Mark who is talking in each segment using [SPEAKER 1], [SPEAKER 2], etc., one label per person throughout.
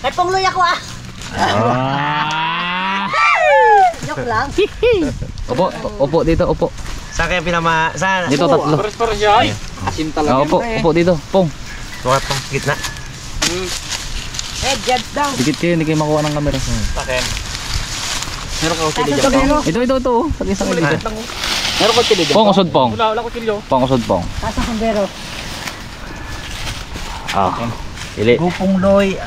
[SPEAKER 1] May pangloy ako ah. Joke lang.
[SPEAKER 2] Upo dito, upo.
[SPEAKER 3] Saan kaya pinama... Saan?
[SPEAKER 2] Dito tatlo.
[SPEAKER 4] Pares yan. Asim talaga.
[SPEAKER 2] Upo dito, Pong.
[SPEAKER 3] Bukat pong gitna.
[SPEAKER 1] Judge daw.
[SPEAKER 2] Dikit kayo, hindi kayo makuha ng camera.
[SPEAKER 4] Takin. Meron ka utili dyan, Pong?
[SPEAKER 2] Ito. Pag-isang ulit.
[SPEAKER 4] Meron ka utili dyan,
[SPEAKER 2] Pong, usod, Pong.
[SPEAKER 4] Wala ko utili.
[SPEAKER 2] Pong, usod, Pong.
[SPEAKER 1] Kasang kumbero.
[SPEAKER 2] Pili.
[SPEAKER 3] Gupongloy.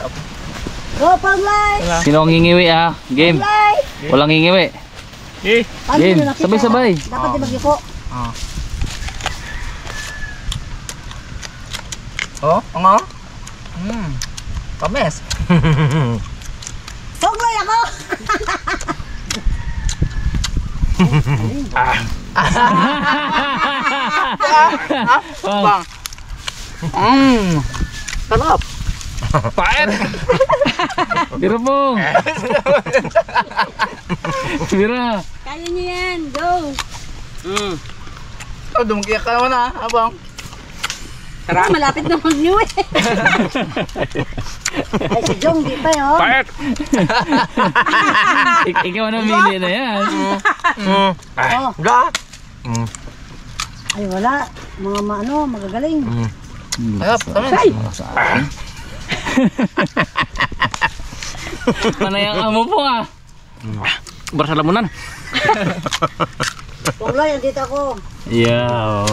[SPEAKER 1] Go, pangloy!
[SPEAKER 2] Sino ang ngingiwi ah? Game. Walang ngingiwi. Game. Sabay-sabay.
[SPEAKER 1] Dapat di magyuko.
[SPEAKER 4] Oh, nga? Kames.
[SPEAKER 1] Pangloy ako!
[SPEAKER 4] Bang. Sarap. Pait.
[SPEAKER 2] Bira, Pong. Bira.
[SPEAKER 1] Kaya niyo yan, go!
[SPEAKER 4] Oh, dumkiyak ka naman ah, abang.
[SPEAKER 1] Sarap. Malapit na mag-new eh. Ay, si Jong, di pa yun.
[SPEAKER 4] Pait.
[SPEAKER 2] Ikaw na mili na yan.
[SPEAKER 3] Ga?
[SPEAKER 1] Ay, wala. Mga magagaling.
[SPEAKER 4] Sarap, tamis.
[SPEAKER 2] Panay ang amo po ah.
[SPEAKER 4] Bersalamunan.
[SPEAKER 1] Pangloy, andito ako.
[SPEAKER 2] Yeah.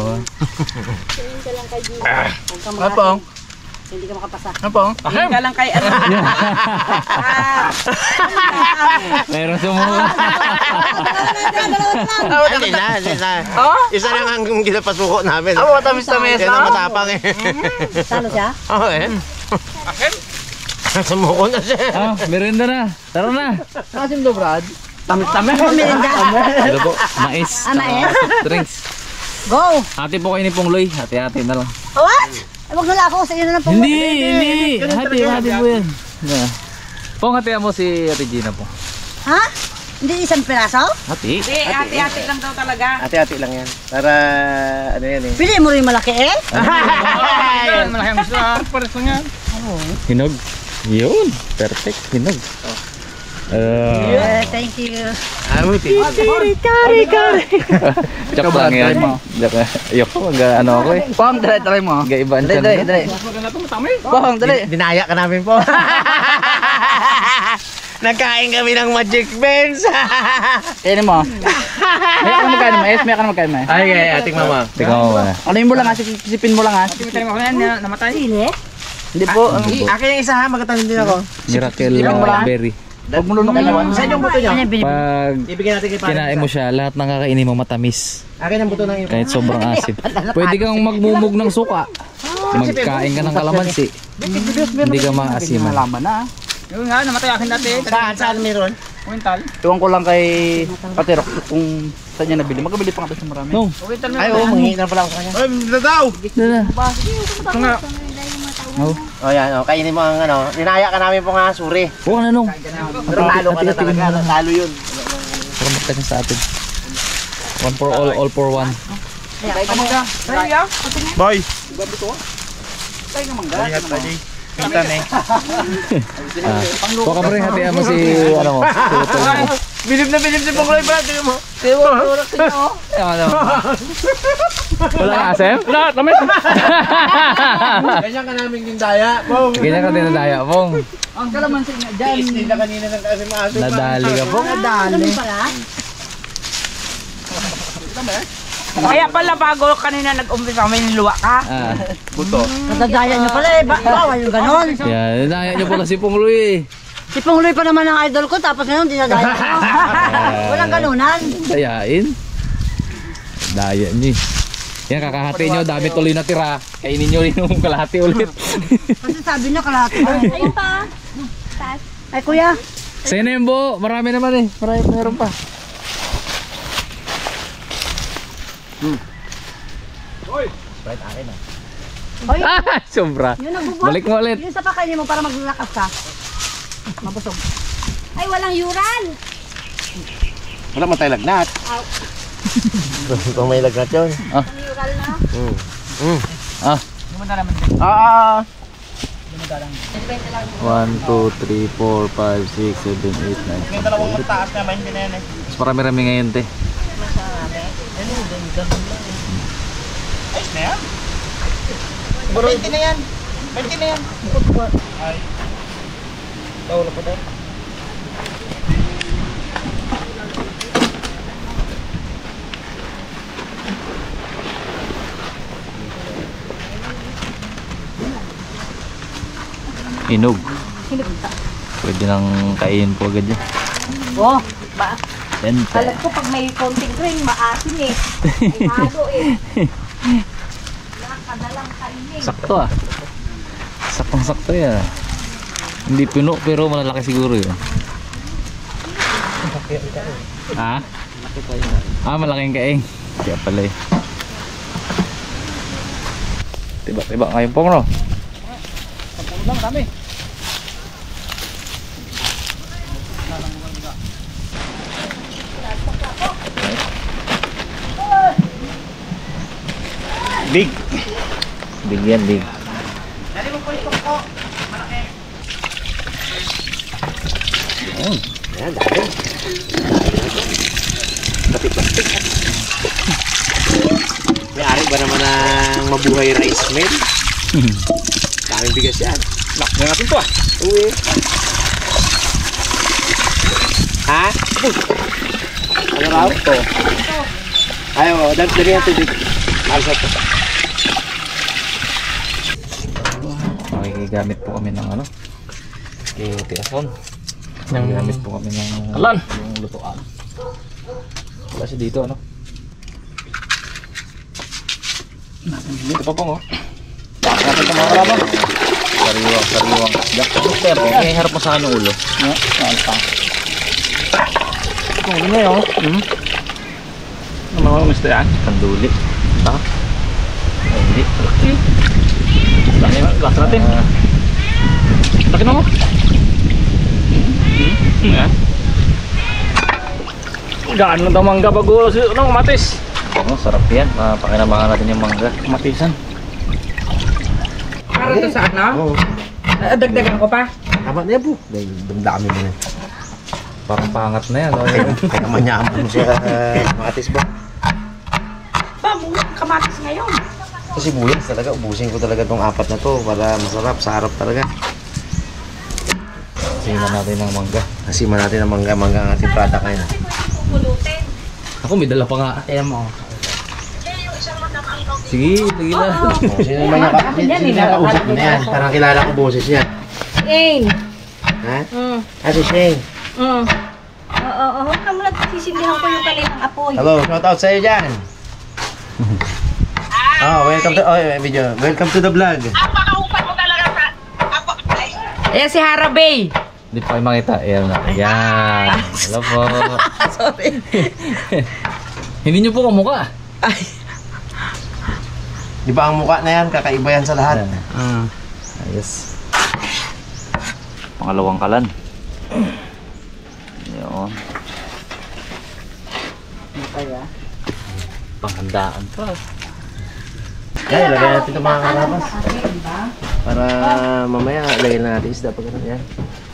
[SPEAKER 1] Tingin ka lang kay Gina. Huwag ka
[SPEAKER 4] Apong.
[SPEAKER 1] Hindi ka makapasa.
[SPEAKER 4] Apong.
[SPEAKER 1] Tingin ka lang kay ano.
[SPEAKER 2] Meron sumuha.
[SPEAKER 3] Hindi na. Isa lang ang ginapasuko namin.
[SPEAKER 4] Abo, tamis-tamis.
[SPEAKER 3] Yan ang matapang eh.
[SPEAKER 1] Talo siya?
[SPEAKER 3] Oo eh.
[SPEAKER 4] Akin?
[SPEAKER 3] Sumuko na siya.
[SPEAKER 2] Merienda na. Tara na.
[SPEAKER 4] Kasim do, Brad. Tamis-tamis.
[SPEAKER 1] Merinda.
[SPEAKER 2] Ito po, mais.
[SPEAKER 1] Mais?
[SPEAKER 2] Drinks.
[SPEAKER 1] Go!
[SPEAKER 2] Hati po kayo ni Pongloy. Hati-hati na lang.
[SPEAKER 1] What? Ay, wag nila ako. Sa iyo na lang po.
[SPEAKER 2] Hindi. Hati po yan. Yeah. Pong, hatihan mo si Ate Gina po.
[SPEAKER 1] Ha? Hindi isang piraso?
[SPEAKER 2] Hati?
[SPEAKER 5] Hindi, hati-hati lang daw talaga.
[SPEAKER 3] Hati-hati lang yan. Para ano yan eh.
[SPEAKER 1] Pili mo rin malaki eh.
[SPEAKER 4] Malaking gusto ah. Pares lang yan.
[SPEAKER 2] Hinog. Yun. Perfect. Hinog.
[SPEAKER 1] Thank you.
[SPEAKER 3] Amuti.
[SPEAKER 2] Joke lang yan. Ayoko, ano ako eh.
[SPEAKER 4] Pong, dali mo.
[SPEAKER 2] Gaiban siya.
[SPEAKER 4] Dali. Maganda itong matami. Pong, dali.
[SPEAKER 3] Dinaya ka namin po. Nagkain kami ng Magic Benz.
[SPEAKER 4] Kainin mo. May ako na magkain mais. May ako na magkain mais.
[SPEAKER 3] Ay, ating mama.
[SPEAKER 2] Tingnan mo ba?
[SPEAKER 4] Ano mo lang ha? Sipin mo lang ha. Sipin mo yan. Namatay.
[SPEAKER 1] Sili?
[SPEAKER 4] Hindi po.
[SPEAKER 3] Akin yung isa ha, magkatanim din ako.
[SPEAKER 2] Miracle berry.
[SPEAKER 4] Huwag mo lunok kayo.
[SPEAKER 3] Saan yung buto niya?
[SPEAKER 2] Pag
[SPEAKER 3] Ibigyan natin kay Pare.
[SPEAKER 2] kinain mo siya, lahat ng kakainin mo matamis.
[SPEAKER 3] Akin ang buto ng iyo.
[SPEAKER 2] Kahit sobrang asim. Pwede kang magmumog ng suka. Magkain ka ng kalamansi. Hindi ka maasiman.
[SPEAKER 4] Malaman na. Yung nga, namatay akin dati.
[SPEAKER 3] Saan meron?
[SPEAKER 4] Quintal. Tuwang ko lang kay Paterok kung saan niya nabili. Magkabili pa nga sa marami.
[SPEAKER 2] No.
[SPEAKER 3] Ay, oo, manghingi na pala ako sa kanya. Ay, nadaw!
[SPEAKER 2] Dala. Oh.
[SPEAKER 3] O yan, o, kainin mo ang ano. Dinaya ka namin po nga, suri.
[SPEAKER 2] Huwag na nung.
[SPEAKER 3] Pero talo ka na talaga, talo yun.
[SPEAKER 2] Para magkasya sa atin. One for all for one.
[SPEAKER 3] Boy!
[SPEAKER 4] Kita na eh.
[SPEAKER 2] Huwag ka pa rin hatihan mo si, ano mo, si Utol mo.
[SPEAKER 3] Bilib na bilib si Pongloy pa, tingnan mo.
[SPEAKER 2] Wala ka asim?
[SPEAKER 4] Wala, tamis.
[SPEAKER 3] Ganyan ka namin yung daya. Pong!
[SPEAKER 2] Ganyan ka dinadaya, Pong.
[SPEAKER 4] Ang kalamansi nga dyan.
[SPEAKER 3] Tiis din na kanina ng kasi maaso.
[SPEAKER 2] Nadali ka, Pong.
[SPEAKER 1] Ganun pala.
[SPEAKER 5] Kaya pala bago kanina nag-umpisa may luwa ka.
[SPEAKER 2] Ah.
[SPEAKER 1] Natadaya niyo pala eh. Bawal yung ganon.
[SPEAKER 2] Yan, dinaya niyo pala si Pongloy eh.
[SPEAKER 1] Si Pongloy pa naman ang idol ko. Tapos ngayon dinadaya ko. Walang ganunan.
[SPEAKER 2] Dayain. Daya niyo. Yan, kakahati niyo. Dami tuloy na tira. Kainin niyo rin yung kalahati ulit.
[SPEAKER 1] Kasi sabi niya kalahati. Ayun pa. Ay kuya.
[SPEAKER 2] Sa'yo na yun, Bo. Marami naman eh. Meron pa.
[SPEAKER 1] Hoy,
[SPEAKER 2] Sobra.
[SPEAKER 1] yun nagbubuhat.
[SPEAKER 2] Balik mo ulit.
[SPEAKER 1] Yun sa pakainin mo para maglalakas ka. Mabusog.
[SPEAKER 5] Ay, walang yuran.
[SPEAKER 3] Wala man tayo lagnat. Kung may lagnat yun.
[SPEAKER 5] Yural na.
[SPEAKER 2] Ah. 1, 2, 3, 4, 5, 6, 7, 8, 9.
[SPEAKER 3] May dalawang mataas naman, hindi na yan eh.
[SPEAKER 2] Mas marami-rami ngayon, te.
[SPEAKER 3] Ayos na yan. 20 na yan. 20 na yan. Ay. Tawala pa tayo.
[SPEAKER 2] Hinog. Pwede nang kainin po agad yan.
[SPEAKER 1] Oh,
[SPEAKER 2] Bente.
[SPEAKER 1] alam ko pag may konting cream, maasin eh. Ay halo eh. Nakadalang kainin.
[SPEAKER 2] Sakto ah. Saktong-sakto yan. Hindi puno pero malalaki siguro yun. Ha? Malaking kaing. Kaya pala eh. Tiba-tiba ngayon po, no?
[SPEAKER 4] Puno lang kami.
[SPEAKER 3] Big.
[SPEAKER 2] Big yan, big.
[SPEAKER 3] Dali mo po ito po. Malaki. Ayan, dali. Plastic. May-ari ba naman ng mabuhay rice mill? Daming bigas yan.
[SPEAKER 4] Lock na natin to ah.
[SPEAKER 3] Uwi. Ha? Ano raw? Ito. Ayaw, dali ang tubig. Alsa to.
[SPEAKER 2] Makikigamit po kami ng ano? Tiason. Makikigamit po kami ng
[SPEAKER 4] Kalan.
[SPEAKER 2] yung lutuan. Wala siya dito, ano? Dito pa pong, oh.
[SPEAKER 4] Natin ito mga kalabang.
[SPEAKER 2] Sariwang. Dokter, okay, harap mo sa akin yung ulo.
[SPEAKER 4] Yan pa. Kung ano yun, oh. Ano mga gusto yan?
[SPEAKER 2] Kanduli. Ito. Hindi.
[SPEAKER 4] Gas natin. Laki na mo. Yan. Gaan lang daw mangga bago matis.
[SPEAKER 2] Oo, sarap yan. Pakinamakan natin yung mangga.
[SPEAKER 4] Matisan.
[SPEAKER 5] Para to sa ano?
[SPEAKER 3] Oo.
[SPEAKER 5] Dagdagan ko pa.
[SPEAKER 3] Tama na yan po. Dahil dami mo na.
[SPEAKER 2] Parang pangat na yan.
[SPEAKER 3] Kaya manyaman mo siya makatis ba?
[SPEAKER 5] Ba, mukhang kamatis ngayon.
[SPEAKER 3] Kasi buyas talaga. Ubusin ko talaga tong apat na to para masarap. Sa harap talaga.
[SPEAKER 2] Siman natin ng mangga.
[SPEAKER 3] Nasima natin ang mangga-mangga ang ating product ngayon.
[SPEAKER 2] Ako, may dala pa nga.
[SPEAKER 5] Kaya mo.
[SPEAKER 2] Sige, lagi na.
[SPEAKER 3] Sino naman yung nakausap mo na yan? Parang kilala ko boses niya.
[SPEAKER 1] Shane.
[SPEAKER 3] Ha? Si Shane.
[SPEAKER 1] Oo, huwag ka muna sisindihan ko yung kaninang apoy.
[SPEAKER 3] Hello, shout out sa'yo dyan. Welcome to video. Welcome to the vlog.
[SPEAKER 5] Ayan si Harabay.
[SPEAKER 2] Hindi pa kayo makita. Ayan na. Ayan. Hello po.
[SPEAKER 5] Sorry.
[SPEAKER 2] Hindi nyo po kamukha.
[SPEAKER 3] Di ba ang mukha na yan? Kakaiba yan sa lahat.
[SPEAKER 2] Ayos. Pangalawang kalan. Yun. Panghandaan pa.
[SPEAKER 3] Yan, ilagay natin itong mga karapas. Para mamaya, lagyan na natin isda pag ano yan.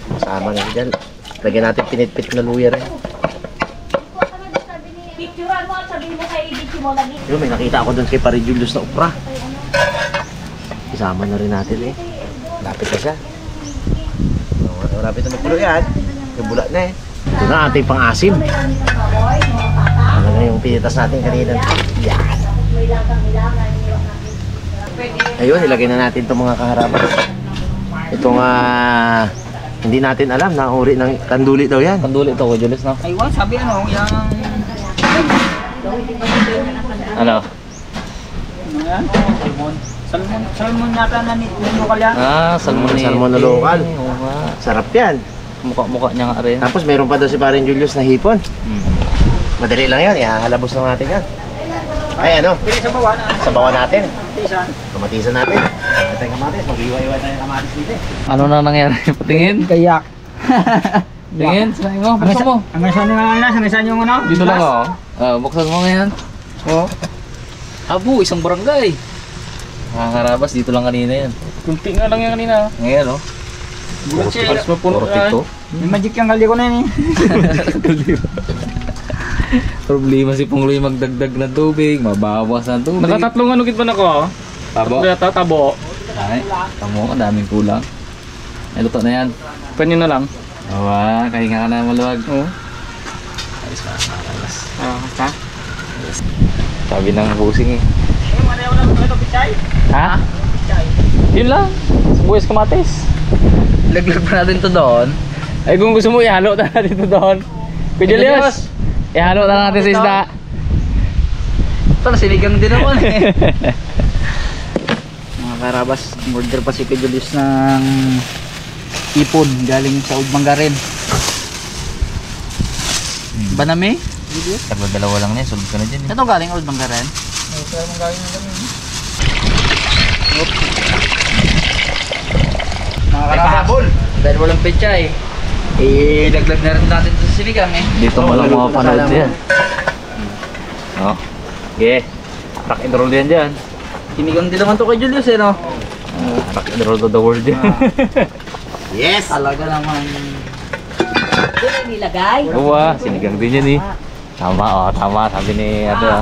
[SPEAKER 3] Masama na dyan. Lagyan natin pinitpit na luya rin.
[SPEAKER 1] Picturean mo at sabihin mo kay Edichi mo lagi.
[SPEAKER 3] Yun, may nakita ako doon kay Pare Julius na upra. Isama na rin natin eh. Lapit na siya. Malapit na magpulo yan. Yung bula na eh. Ito na ating pang-asim. Ano na yung pinitas natin kanina. Yan. Ayun, ilagay na natin itong mga kaharapan. Itong hindi natin alam na uri ng kanduli daw yan.
[SPEAKER 2] Kanduli ito ko, Julius, no?
[SPEAKER 5] Aywan, sabi ano, yung...
[SPEAKER 2] Ano?
[SPEAKER 5] Ano yan? Salmon nata na nito kalyan.
[SPEAKER 2] Salmon
[SPEAKER 3] Salmon na lokal.
[SPEAKER 2] Oo nga.
[SPEAKER 3] Sarap yan.
[SPEAKER 2] Mukha niya nga rin.
[SPEAKER 3] Tapos meron pa daw si Parin Julius na hipon. Madali lang yan, ihahalabos na natin yan. Ay ano,
[SPEAKER 5] Pili sa bawa na.
[SPEAKER 3] sa bawa natin.
[SPEAKER 5] Tisan.
[SPEAKER 3] Kamatisan natin. Ito yung kamatis, mag-iwa-iwa tayo ng kamatis dito eh.
[SPEAKER 2] Ano na nangyari? Patingin?
[SPEAKER 5] Kayak.
[SPEAKER 2] Tingin? Sinain mo? Buksan mo.
[SPEAKER 5] Hanggang saan yung ano? Hanggang saan yung ano?
[SPEAKER 2] Dito lang ako. Buksan mo ngayon.
[SPEAKER 5] Oo.
[SPEAKER 2] Abo, isang barangay. Nakakarabas, dito lang kanina yan.
[SPEAKER 4] Kunti nga lang yan kanina.
[SPEAKER 2] Ngayon, oh.
[SPEAKER 4] Alas mapuno na.
[SPEAKER 2] 42.
[SPEAKER 5] May magic yung kali ko na yun eh.
[SPEAKER 2] Problema si Pungloy magdagdag ng tubig, mabawas ng tubig.
[SPEAKER 4] Nakatatlong ano git ba na ko?
[SPEAKER 2] Tabo.
[SPEAKER 4] Tabo.
[SPEAKER 2] Ay, tamo ka, daming kulang. Ay, luto na yan.
[SPEAKER 4] Kanyo na lang.
[SPEAKER 2] Awa, kahinga ka na maluwag.
[SPEAKER 4] Oo.
[SPEAKER 2] Alis ka, alas.
[SPEAKER 5] Ha?
[SPEAKER 2] Sabi ng busing eh.
[SPEAKER 5] Ano na ito, Pichay?
[SPEAKER 2] Ha?
[SPEAKER 4] Yun lang. Buwis kamatis.
[SPEAKER 2] Laglag pa natin to doon.
[SPEAKER 4] Ay kung gusto mo ihalo na natin ito doon. Kuya Julius, ihalo na natin sa isda.
[SPEAKER 5] Ito, nasiligang din naman eh. Mga karabas, murder pa si Kuya Julius ng ipon galing sa Udmanggarin. Banami?
[SPEAKER 2] Dalawa lang niya, sulod ka na dyan eh.
[SPEAKER 5] Ito galing Udmanggarin? Mga karabas, dahil walang pechay, laglag na rin natin ito sa siligang eh.
[SPEAKER 2] Dito mo lang makapanood yan. Oh. Okay. Rock and roll yan dyan.
[SPEAKER 5] Sinigang din naman to kay Julius eh no?
[SPEAKER 2] Rock and roll to the world yan.
[SPEAKER 3] Yes!
[SPEAKER 5] Talaga naman.
[SPEAKER 2] Uwa, sinigang din yan eh. Tama, oh, tama. Sabi ni ano.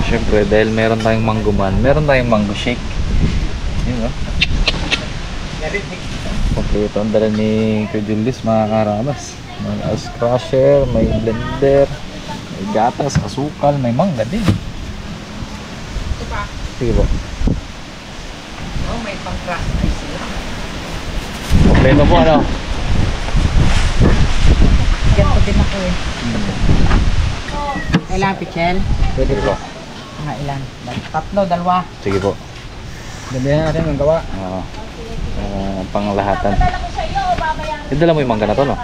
[SPEAKER 2] Siyempre, dahil meron tayong mangguman, meron tayong mango shake. Yun, oh. Kompleto ang dala ni Kuya Julius, mga karabas. May ice crusher, may blender, may gatas, asukal, may mangga din. Sige po.
[SPEAKER 5] Oh, may pang-crash ice lang.
[SPEAKER 2] Kompleto po, ano?
[SPEAKER 5] Ganito din ako eh. Kailangan pichel?
[SPEAKER 2] Pwede po.
[SPEAKER 5] Mga ilan? Tatlo, dalawa.
[SPEAKER 2] Sige po.
[SPEAKER 5] Gabihan natin ang gawa.
[SPEAKER 2] Oo. Panglahatan. Dala mo yung mangga na to, no?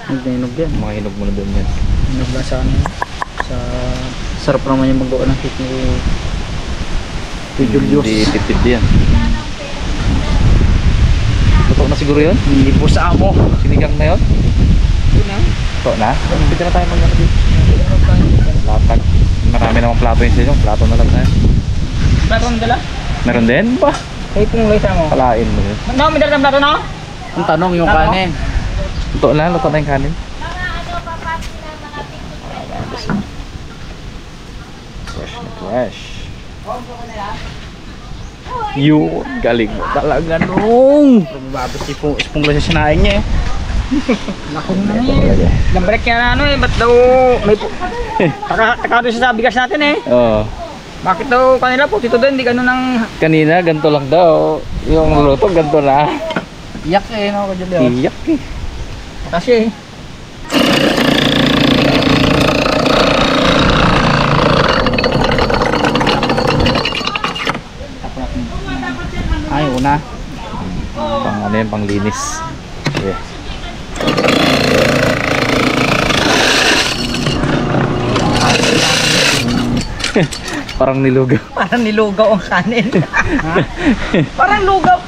[SPEAKER 5] Hinog yan.
[SPEAKER 2] Mga hinog mo na doon yan.
[SPEAKER 5] Hinog ba sa ano? Sa... Sarap naman yung magawa ng cake ni Julius.
[SPEAKER 2] Hindi tip-tip yan. Totoo na siguro yun?
[SPEAKER 5] Hindi po sa amo.
[SPEAKER 2] Sinigang na yun? Totoo na? Pwede na tayo mag-ano dito. Latag. Marami namang plato yun sa inyo. Plato na lang tayo.
[SPEAKER 5] Plato ang dala?
[SPEAKER 2] Meron din ba?
[SPEAKER 5] Kayo pong lisa mo.
[SPEAKER 2] Palain mo yun.
[SPEAKER 5] No, may dala ng plato no? Ang tanong yung kanin.
[SPEAKER 2] Totoo na, luto na yung kanin. Fresh na fresh. Yun, galing mo talaga nung.
[SPEAKER 5] Babas si Punglo sa sinaing niya eh. Nakong na niya. Lambrek niya na ano eh. Ba't daw may po... Taka doon siya sa bigas natin eh.
[SPEAKER 2] Oo.
[SPEAKER 5] Bakit daw kanila po dito doon? Hindi ganun ng...
[SPEAKER 2] Kanina, ganito lang daw. Yung luto, ganito na.
[SPEAKER 5] Iyak eh no, Kajulio.
[SPEAKER 2] Iyak eh.
[SPEAKER 5] Kasi eh. Ay, una.
[SPEAKER 2] Pang ano yun, pang linis. Yeah. Parang nilugaw.
[SPEAKER 5] Parang nilugaw ang kanin. Parang lugaw.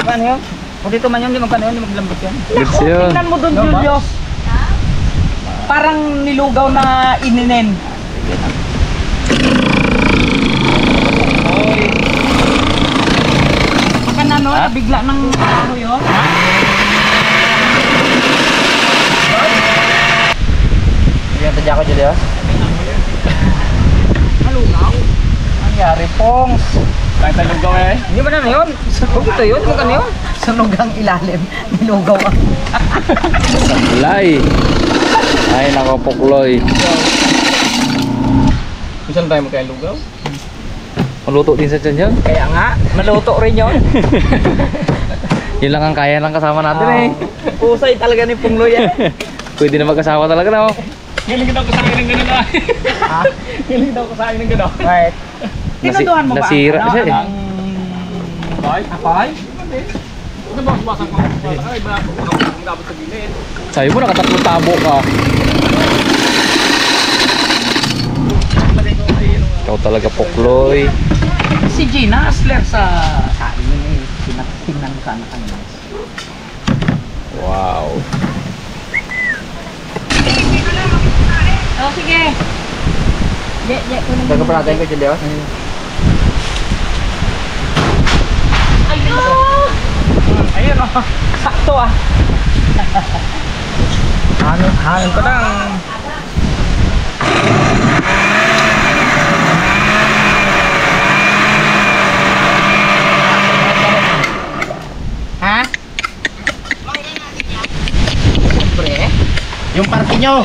[SPEAKER 5] Ano yun? Kung dito man yun, di magkano yun, di maglambot yun.
[SPEAKER 2] Goods yun.
[SPEAKER 5] Tingnan mo doon, Julius. Parang nilugaw na ininen. Pagka na no, nabigla ng ano yun. Yan, tadya ko, Julius. Malugaw? Nangyari, Pongs.
[SPEAKER 4] Kahit talugaw eh.
[SPEAKER 5] Hindi ba na yun? Sunog ito yun? Ano yun? Sunog ang ilalim. Nilugaw ang...
[SPEAKER 2] Sablay. Ay, nako Pukloy.
[SPEAKER 4] Saan tayo magkain lugaw?
[SPEAKER 2] Maluto din sa tiyan yun.
[SPEAKER 5] Kaya nga, maluto rin yun.
[SPEAKER 2] Yun lang ang kaya lang kasama natin eh.
[SPEAKER 5] Pusay talaga ni Pungloy eh.
[SPEAKER 2] Pwede na magkasama talaga na oh.
[SPEAKER 4] Galing daw ko sa akin ng gano'n ah.
[SPEAKER 5] Ha?
[SPEAKER 4] Galing daw ko sa akin ng gano'n.
[SPEAKER 5] Right. Tinuduhan mo ba?
[SPEAKER 2] Nasira siya eh.
[SPEAKER 4] Ay?
[SPEAKER 5] Apoy?
[SPEAKER 4] Ano ba? Sumasang ko. Ay, ba? Ang dapat sa gilid.
[SPEAKER 2] Sabi mo nakatatlong tabo ka. Ikaw talaga Pukloy.
[SPEAKER 5] Si Gina Asler sa kain eh. Tingnan mo sana kanina.
[SPEAKER 2] Wow.
[SPEAKER 1] Oh, sige.
[SPEAKER 5] Bago pa natin ko, Julius. Sakto ah. Hangin ko lang. Ha?
[SPEAKER 3] Yung party nyo.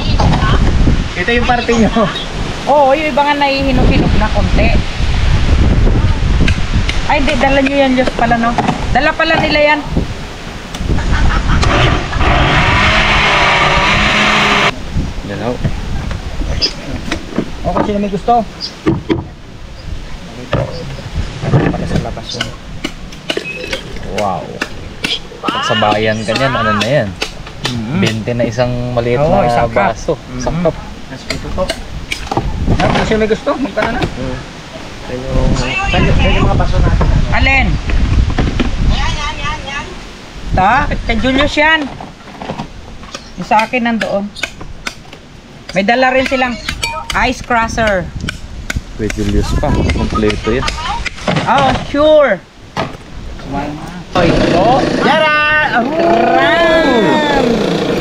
[SPEAKER 3] Ito yung party nyo.
[SPEAKER 5] Oo, yung iba nga nahihinog-hinog na konti. Ay, hindi. Dala nyo yan, Diyos pala, no? Dala pala nila yan.
[SPEAKER 2] Yan ho.
[SPEAKER 5] O, kasi na may gusto. Para sa labas yun.
[SPEAKER 2] Wow. Pag sa bayan ka niyan, ano na yan? 20 na isang maliit
[SPEAKER 5] Oo,
[SPEAKER 2] na
[SPEAKER 5] isang cup.
[SPEAKER 2] baso. Isang cup.
[SPEAKER 3] Ito to.
[SPEAKER 5] Kasi may gusto. Magkano na?
[SPEAKER 3] Yung mga baso natin.
[SPEAKER 5] Alin? Ito? Kay Julius yan. Yung sa akin nandoon. May dala rin silang ice crusher.
[SPEAKER 2] Wait, Julius pa. Kompleto yan.
[SPEAKER 5] Oh, sure.
[SPEAKER 3] Oh, Yara!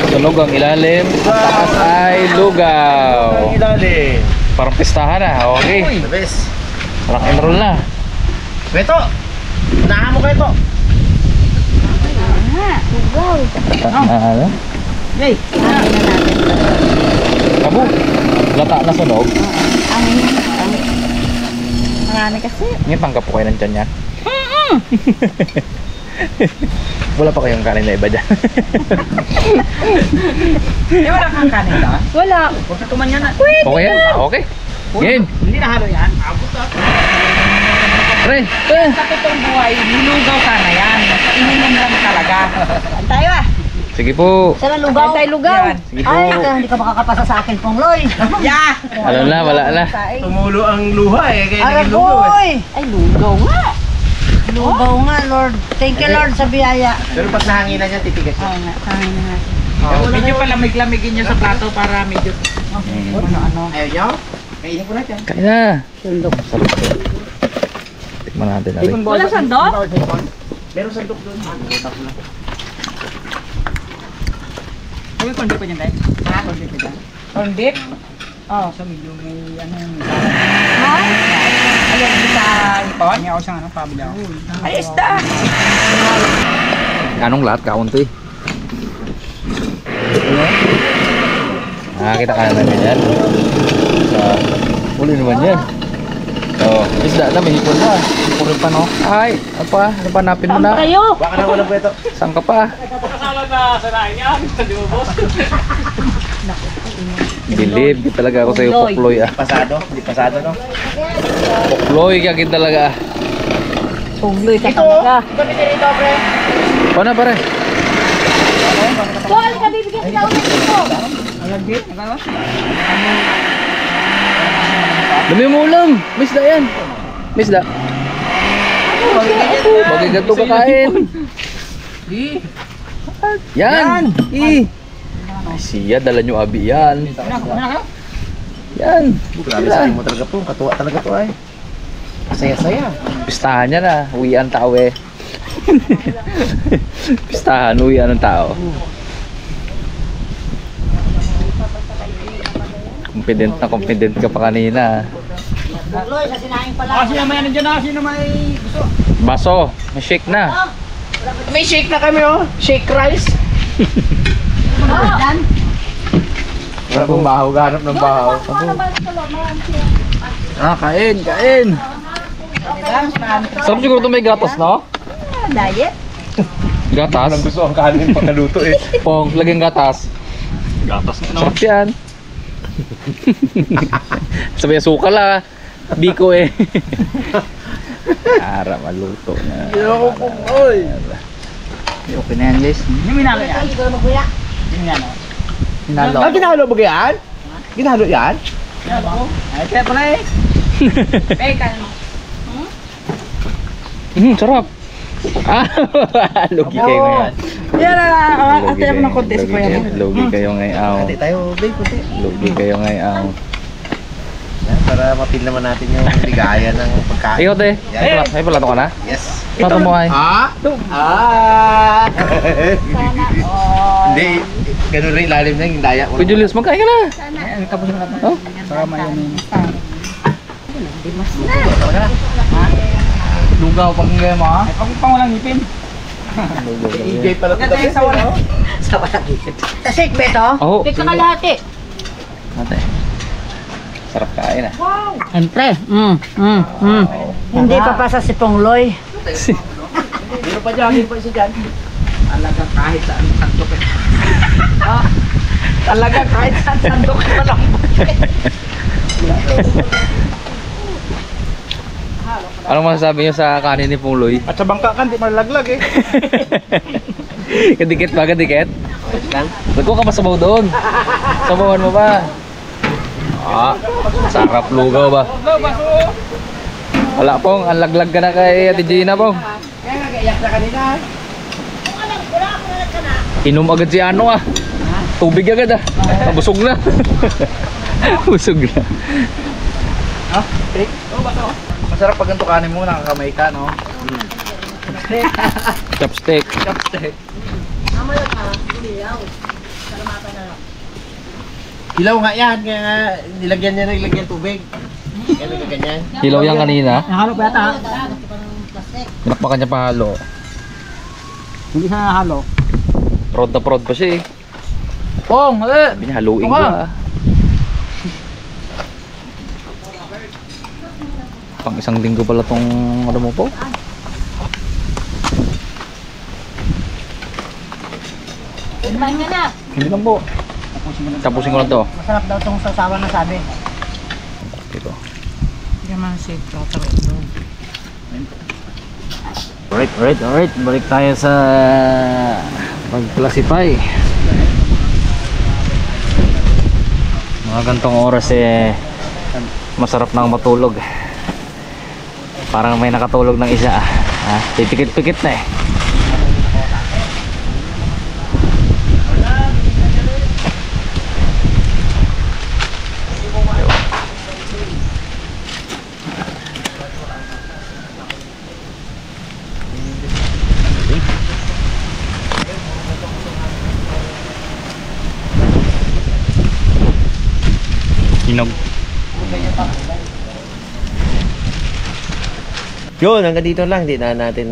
[SPEAKER 2] Sunog ang ilalim. Ang taas ay lugaw.
[SPEAKER 3] Ilalim.
[SPEAKER 2] Parang pistahan na. Okay.
[SPEAKER 3] The best.
[SPEAKER 2] Rock and roll na.
[SPEAKER 3] Beto! Unahan mo kayo to.
[SPEAKER 2] Ano?
[SPEAKER 5] Yay!
[SPEAKER 2] Kabo. Lata na sunog.
[SPEAKER 1] Marami kasi.
[SPEAKER 2] Ngayon tanggap po kayo ng tiyan niya. Wala pa kayong kanin na iba dyan.
[SPEAKER 5] Di wala kang kanin ka?
[SPEAKER 1] Wala.
[SPEAKER 5] Huwag ka tuman yan.
[SPEAKER 2] Okay yan? Okay. Ngayon.
[SPEAKER 5] Hindi na halo yan.
[SPEAKER 2] Pre.
[SPEAKER 5] Sa totoong buhay, nilugaw ka na yan. Ininom lang talaga.
[SPEAKER 1] Tayo ah.
[SPEAKER 2] Sige po.
[SPEAKER 1] Sana lugaw. Tayo lugaw.
[SPEAKER 5] Yan.
[SPEAKER 2] Sige po.
[SPEAKER 1] Ay, hindi ka makakapasa sa akin, Pongloy.
[SPEAKER 5] Yeah!
[SPEAKER 2] Alam na, wala na.
[SPEAKER 3] Tumulo ang luha eh. Kaya naging lugaw eh.
[SPEAKER 1] Aragoy. Ay, lugaw nga. Lugaw nga, Lord. Thank you, Lord, sa biyaya.
[SPEAKER 3] Pero pag nahanginan yan, titigas yan.
[SPEAKER 1] Oo nga, tangin na natin.
[SPEAKER 5] Medyo palamig-lamigin nyo sa plato para medyo ano-ano.
[SPEAKER 3] Ayaw nyo? Kainin ko na dyan.
[SPEAKER 2] Kain na.
[SPEAKER 1] Sundok.
[SPEAKER 2] Sarap. Tikman natin na rin.
[SPEAKER 1] Wala sandok?
[SPEAKER 3] Meron sandok doon.
[SPEAKER 5] Sabi ko, hindi pa niyan, guys. Ha? Corn dip. Corn dip? Oo, so medyo may ano yung
[SPEAKER 1] Ha?
[SPEAKER 5] ayan, sa ipon. Niya ako sa ano, pabili ako. Ay, isda!
[SPEAKER 2] Anong lahat? Kaunti. Nakakita ka naman yan. Uli naman yan. Oh, isda na, may hipon na. Hipon rin pa, no? Ay, ano pa? Ano pa, napin mo na?
[SPEAKER 1] Kayo.
[SPEAKER 3] Baka na walang pweto.
[SPEAKER 2] Saan ka pa? Bilib, di talaga ako sa'yo, Pokloy ah.
[SPEAKER 3] Pasado? Hindi pasado no?
[SPEAKER 2] Pokloy, kagin talaga ah.
[SPEAKER 1] Pongloy ka talaga.
[SPEAKER 3] Pwede dito, pre.
[SPEAKER 2] Paano pare?
[SPEAKER 1] Wala ka bibigyan sila ulit dito.
[SPEAKER 5] Alagit, nakawa?
[SPEAKER 2] Dami mo ulam! May isda yan! May isda! Bagay ganito kakain! Yan! Ay siya, dala nyo abi yan! Yan!
[SPEAKER 3] Grabe sa mo talaga po. Katuwa talaga to ay. Saya-saya.
[SPEAKER 2] Pistahan niya na, uwian tao eh. Pistahan, uwian ng tao. Confident ka pa kanina.
[SPEAKER 1] Pongloy, sa sinaing pala.
[SPEAKER 5] Sino may nandiyan na? Sino may gusto?
[SPEAKER 2] Baso, may shake na.
[SPEAKER 3] May shake na kami oh. Shake rice.
[SPEAKER 1] Dan.
[SPEAKER 3] Wala pong bahaw. Ganap ng bahaw.
[SPEAKER 2] Kain, kain! Sarap siguro ito may gatas, no?
[SPEAKER 1] Diet.
[SPEAKER 2] Gatas?
[SPEAKER 3] Gusto ang kanin pagkaluto eh.
[SPEAKER 2] Pong, lagyan gatas.
[SPEAKER 4] Gatas na, no?
[SPEAKER 2] Sarap yan. Sabi suka la. Biko eh. Ara, maluto na.
[SPEAKER 3] Yo, oy.
[SPEAKER 2] Okay na yan, guys.
[SPEAKER 5] Yung minalo yan.
[SPEAKER 1] Hindi ko maguya.
[SPEAKER 5] Yung minalo.
[SPEAKER 2] Hinalo.
[SPEAKER 3] Ginahalo ba yan? Ginahalo yan?
[SPEAKER 5] Ay, kaya pala eh. Bacon.
[SPEAKER 2] Sarap. Lugi kayo ngayon.
[SPEAKER 5] Yan na.
[SPEAKER 2] Lugi
[SPEAKER 5] Ate ako ng konti si Kuya.
[SPEAKER 2] Lugi kayo ngayon.
[SPEAKER 3] Hindi tayo, babe, kunti.
[SPEAKER 2] Lugi kayo ngayon.
[SPEAKER 3] Yan, para mapil naman natin yung ligaya ng pagkain.
[SPEAKER 2] Ikaw, te.
[SPEAKER 3] Yan.
[SPEAKER 2] Ay, palato ka na?
[SPEAKER 3] Yes.
[SPEAKER 4] Para mo ay.
[SPEAKER 3] Hindi, ganun rin lalim na yung daya.
[SPEAKER 4] Kuya Julius, magkain ka na.
[SPEAKER 5] Tapos na natin.
[SPEAKER 4] Oh?
[SPEAKER 5] Para mayamin.
[SPEAKER 4] Lugaw pag ngayon mo ha.
[SPEAKER 5] Pang walang ngipin.
[SPEAKER 3] EJ pala ito.
[SPEAKER 5] Sa wala.
[SPEAKER 1] Sa shake ba ito?
[SPEAKER 4] Oo.
[SPEAKER 1] Pick ka kalahati.
[SPEAKER 4] Ate. Sarap kain ah.
[SPEAKER 1] Siyempre. Hindi pa pa sa sipongloy.
[SPEAKER 3] Pero pa dyan, pa siya dyan.
[SPEAKER 5] Talagang kahit saan sandok eh. Talagang kahit saan sandok eh.
[SPEAKER 4] Anong masasabi niyo sa kanin ni Pungloy?
[SPEAKER 5] At sa bangka kan, di malalaglag eh.
[SPEAKER 4] Kadikit ba, kadikit?
[SPEAKER 3] Lang.
[SPEAKER 4] Ba't ko ka masabaw doon? Sabawan mo ba? Sarap lugaw ba? Wala pong, ang laglag ka na kay Ate Gina pong.
[SPEAKER 3] Kaya nag-iyak na kanina.
[SPEAKER 4] Inom agad si ano ah. Tubig agad ah. Busog na. Busog na.
[SPEAKER 2] Masarap pag ganito kanin mo, nakakamay ka, no?
[SPEAKER 4] Chopstick.
[SPEAKER 3] Hilaw nga yan, kaya nga nilagyan niya ng tubig. Kaya nagkaganyan.
[SPEAKER 4] Hilaw yan kanina.
[SPEAKER 5] Nahalo pa yata.
[SPEAKER 4] Pinakpakan niya pa halo.
[SPEAKER 5] Hindi siya nahalo.
[SPEAKER 4] Prod na prod pa siya eh.
[SPEAKER 5] Pong,
[SPEAKER 4] Sabi niya, haluin ko ah. Pang isang linggo pala tong ano mo po.
[SPEAKER 1] Kumain ka na.
[SPEAKER 4] Hindi lang po. Tapusin ko lang to.
[SPEAKER 1] Masarap daw itong sasawa na sabi.
[SPEAKER 4] Dito. Alright. Balik tayo sa pag-classify. Mga gantong oras eh masarap nang matulog. Parang may nakatulog ng isa ah. Pipikit-pikit na eh. Hinog.
[SPEAKER 3] Yun, hanggang dito lang. Hindi na natin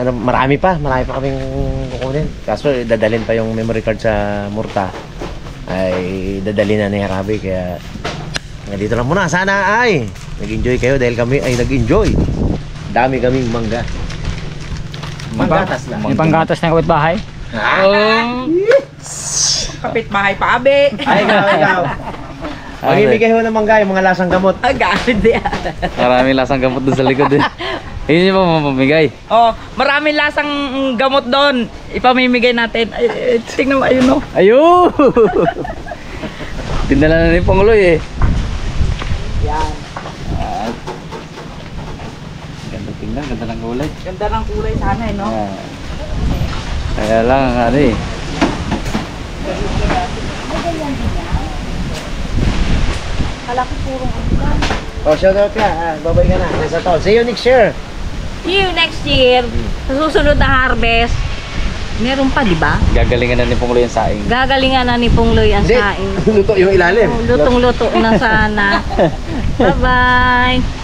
[SPEAKER 3] marami pa kaming kukunin. Kaso dadalhin pa yung memory card sa Murta. Ay dadalhin na ni Harabi. Kaya hanggang dito lang muna. Sana ay nag-enjoy kayo dahil kami ay nag-enjoy. Dami kaming mangga. Manggatas lang.
[SPEAKER 5] May panggatas na kawit bahay.
[SPEAKER 6] Kapitbahay pa, abe.
[SPEAKER 3] Ay, ikaw. Magibigay ho ng mangga yung mga lasang gamot.
[SPEAKER 6] Agad yan.
[SPEAKER 4] Maraming lasang gamot doon sa likod eh. Yun yung mamamigay.
[SPEAKER 6] Oh, maraming lasang gamot doon. Ipamimigay natin. Ay, tingnan mo, ayun o.
[SPEAKER 4] Ayun! Tindala na ni Pangloy eh.
[SPEAKER 6] Yan.
[SPEAKER 4] Ganda tingnan, ganda ng kulay.
[SPEAKER 6] Ganda ng kulay sana eh, no?
[SPEAKER 4] Kaya lang ano eh.
[SPEAKER 3] Oh, shout out ka. Babay ka na. Nasa to. See you next year.
[SPEAKER 6] See you next year. Sa susunod na harvest. Meron pa, di ba?
[SPEAKER 4] Gagalingan na ni Pangloy ang saing.
[SPEAKER 6] Gagalingan na ni Pungloy ang
[SPEAKER 3] Hindi.
[SPEAKER 6] saing.
[SPEAKER 3] Luto yung ilalim.
[SPEAKER 6] Lutong-luto na sana. Bye-bye.